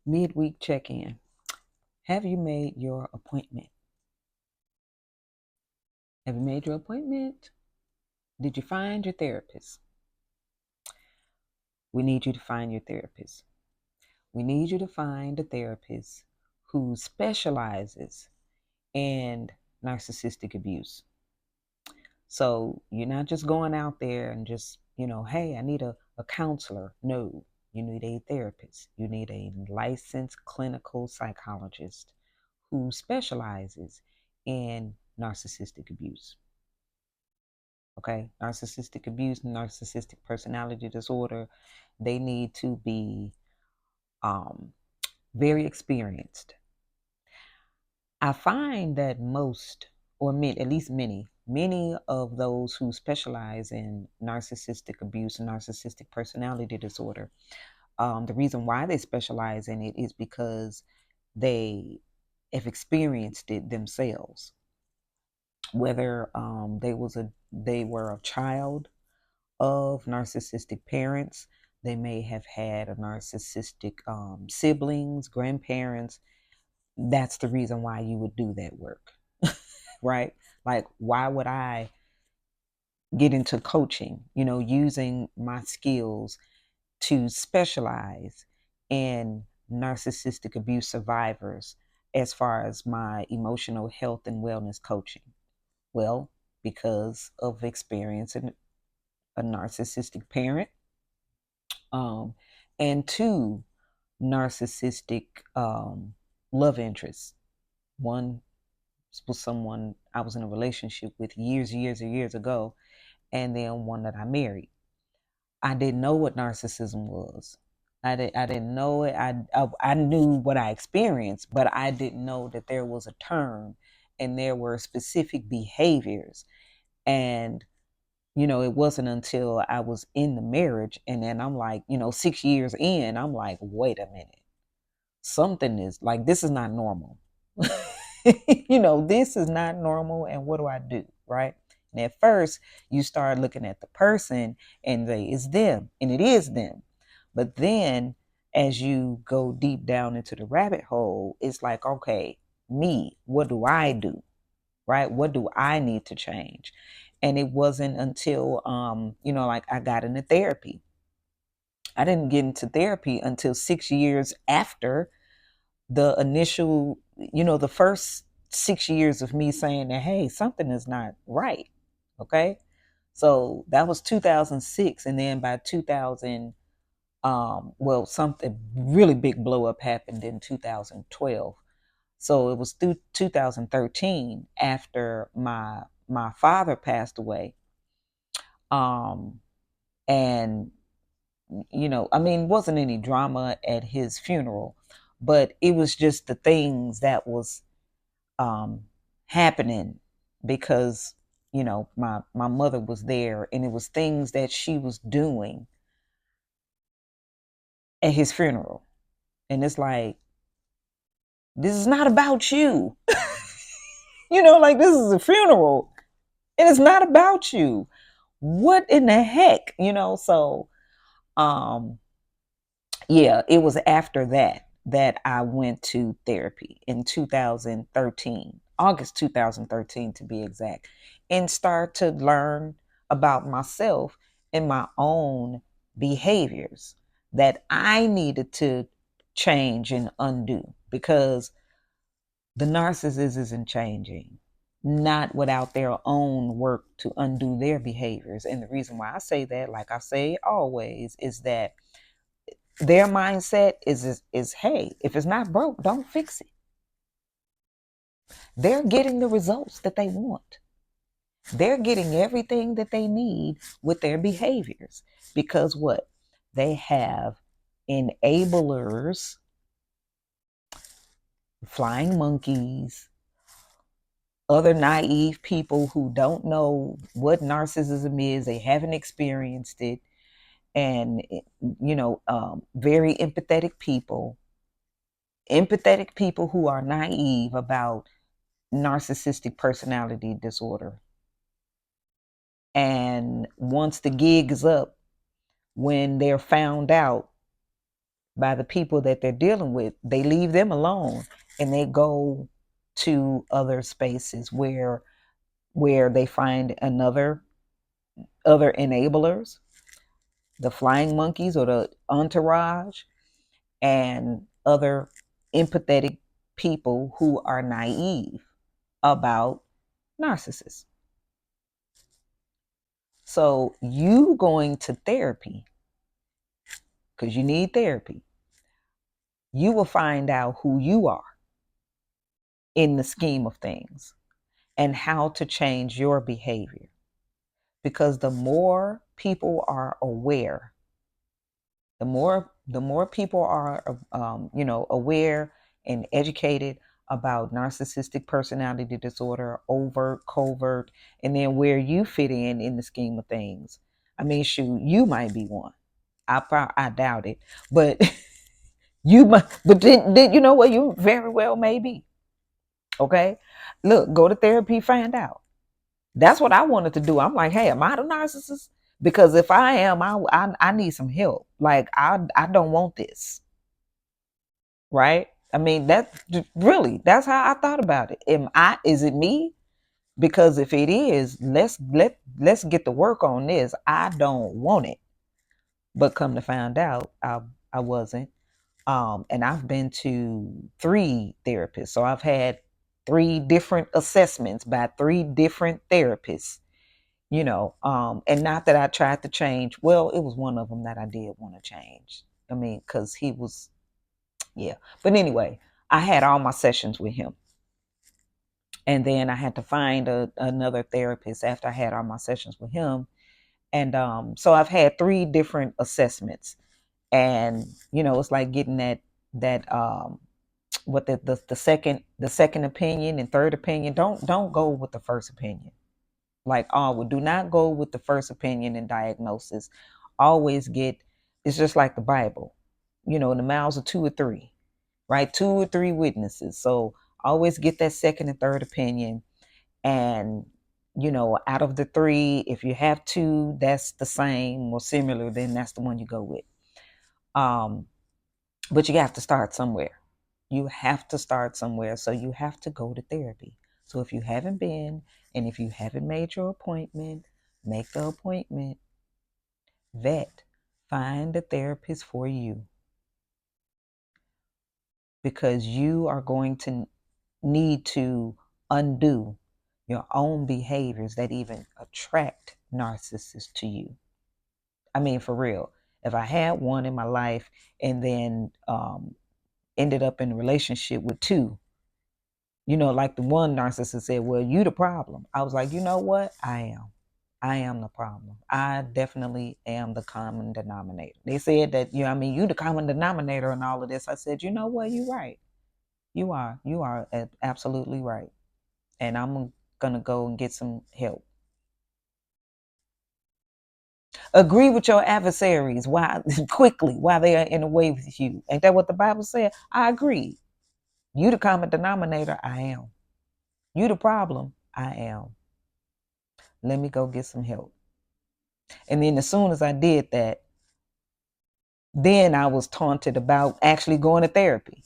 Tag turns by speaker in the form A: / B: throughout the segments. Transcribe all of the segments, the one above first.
A: Midweek check-in. Have you made your appointment? Have you made your appointment? Did you find your therapist? We need you to find your therapist. We need you to find a therapist who specializes in narcissistic abuse. So you're not just going out there and just, hey, I need a counselor. No, you need a therapist. You need a licensed clinical psychologist who specializes in narcissistic abuse. Okay, narcissistic abuse, narcissistic personality disorder, they need to be um, very experienced. I find that most, or at least many of those who specialize in narcissistic abuse and narcissistic personality disorder, the reason why they specialize in it is because they have experienced it themselves. Whether they were a child of narcissistic parents, they may have had a narcissistic siblings, grandparents. That's the reason why you would do that work, right? Like, why would I get into coaching, using my skills to specialize in narcissistic abuse survivors as far as my emotional health and wellness coaching? Well, because of experiencing a narcissistic parent, um, and two narcissistic love interests. One was someone I was in a relationship with years ago, and then one that I married. I didn't know what narcissism was. I didn't know it. I knew what I experienced, but I didn't know that there was a term and there were specific behaviors. And it wasn't until I was in the marriage and then I'm like, 6 years in, I'm like, wait a minute. Something is like, this is not normal. This is not normal. And what do I do? Right. And at first, you start looking at the person and they, it's them, and it is them. But then as you go deep down into the rabbit hole, it's like, okay, me, what do I do? Right? What do I need to change? And it wasn't until like I got into therapy. I didn't get into therapy until 6 years after the initial, the first 6 years of me saying that, hey, something is not right. Okay. So that was 2006. And then by 2000, something really big blow up happened in 2012. So it was through 2013 after my father passed away. Um, and wasn't any drama at his funeral, but it was just the things that was um, happening because my mother was there, and it was things that she was doing at his funeral, and it's like, this is not about you. Like, this is a funeral and it's not about you. What in the heck? So um yeah, it was after that I went to therapy in 2013, August 2013 to be exact, and start to learn about myself and my own behaviors that I needed to change and undo, because the narcissist isn't changing, not without their own work to undo their behaviors. And the reason why I say that, like I say always, is that their mindset is hey, if it's not broke, don't fix it. They're getting the results that they want. They're getting everything that they need with their behaviors, because what? They have enablers, flying monkeys, other naive people who don't know what narcissism is. They haven't experienced it. And very empathetic people who are naive about narcissistic personality disorder. And once the gig is up, when they're found out, by the people that they're dealing with. They leave them alone and they go to other spaces where they find other enablers, the flying monkeys or the entourage, and other empathetic people who are naive about narcissists. So you going to therapy, because you need therapy, you will find out who you are in the scheme of things and how to change your behavior. Because the more people are aware, the more people are aware and educated about narcissistic personality disorder, overt, covert, and then where you fit in the scheme of things. I mean, shoot, you might be one. I doubt it, but you might. But then you know what? You very well may be. Okay, look, go to therapy, find out. That's what I wanted to do. I'm like, hey, am I the narcissist? Because if I am, I need some help. Like I don't want this, right? I mean, that's how I thought about it. Is it me? Because if it is, let's get to work on this. I don't want it. But come to find out, I wasn't. And I've been to 3 therapists. So I've had 3 different assessments by 3 different therapists. And not that I tried to change. Well, it was one of them that I did want to change. I mean, because he was, yeah. But anyway, I had all my sessions with him. And then I had to find another therapist after I had all my sessions with him. And so I've had 3 different assessments. And, it's like getting that what the second opinion and third opinion. Don't go with the first opinion. Like, do not go with the first opinion and diagnosis. Always it's just like the Bible, in the mouths of 2 or 3, right? 2 or 3 witnesses. So always get that second and third opinion. And, out of the 3, if you have 2, that's the same or similar, then that's the one you go with. But you have to start somewhere. You have to start somewhere. So you have to go to therapy. So if you haven't been, and if you haven't made your appointment, make the appointment. Vet. Find a therapist for you. Because you are going to need to undo your own behaviors that even attract narcissists to you. I mean, for real. If I had one in my life and then ended up in a relationship with 2, like the one narcissist said, well, you the problem. I was like, you know what? I am the problem. I definitely am the common denominator. They said that, you the common denominator in all of this. I said, you know what? You're right. You are absolutely right. And I'm going to go and get some help. Agree with your adversaries quickly while they are in a way with you. Ain't that what the Bible said? I agree. You the common denominator. I am. You the problem. I am. Let me go get some help. And then as soon as I did that, then I was taunted about actually going to therapy.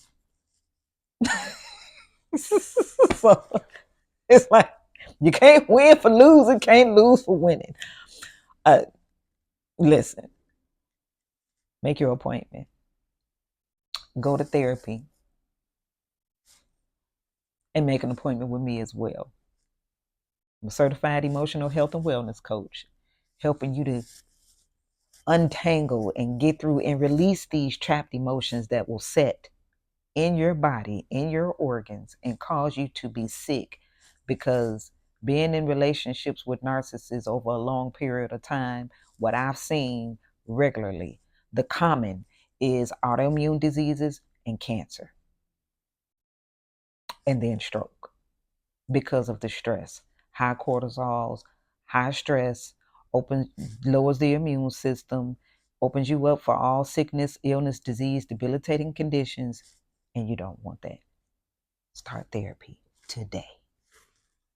A: So it's like you can't win for losing, can't lose for winning. Listen, make your appointment. Go to therapy and make an appointment with me as well. I'm a certified emotional health and wellness coach, helping you to untangle and get through and release these trapped emotions that will set in your body, in your organs, and cause you to be sick. Because being in relationships with narcissists over a long period of time, what I've seen regularly, the common is autoimmune diseases and cancer, and then stroke because of the stress. High cortisols, high stress lowers the immune system, opens you up for all sickness, illness, disease, debilitating conditions, and you don't want that. Start therapy today.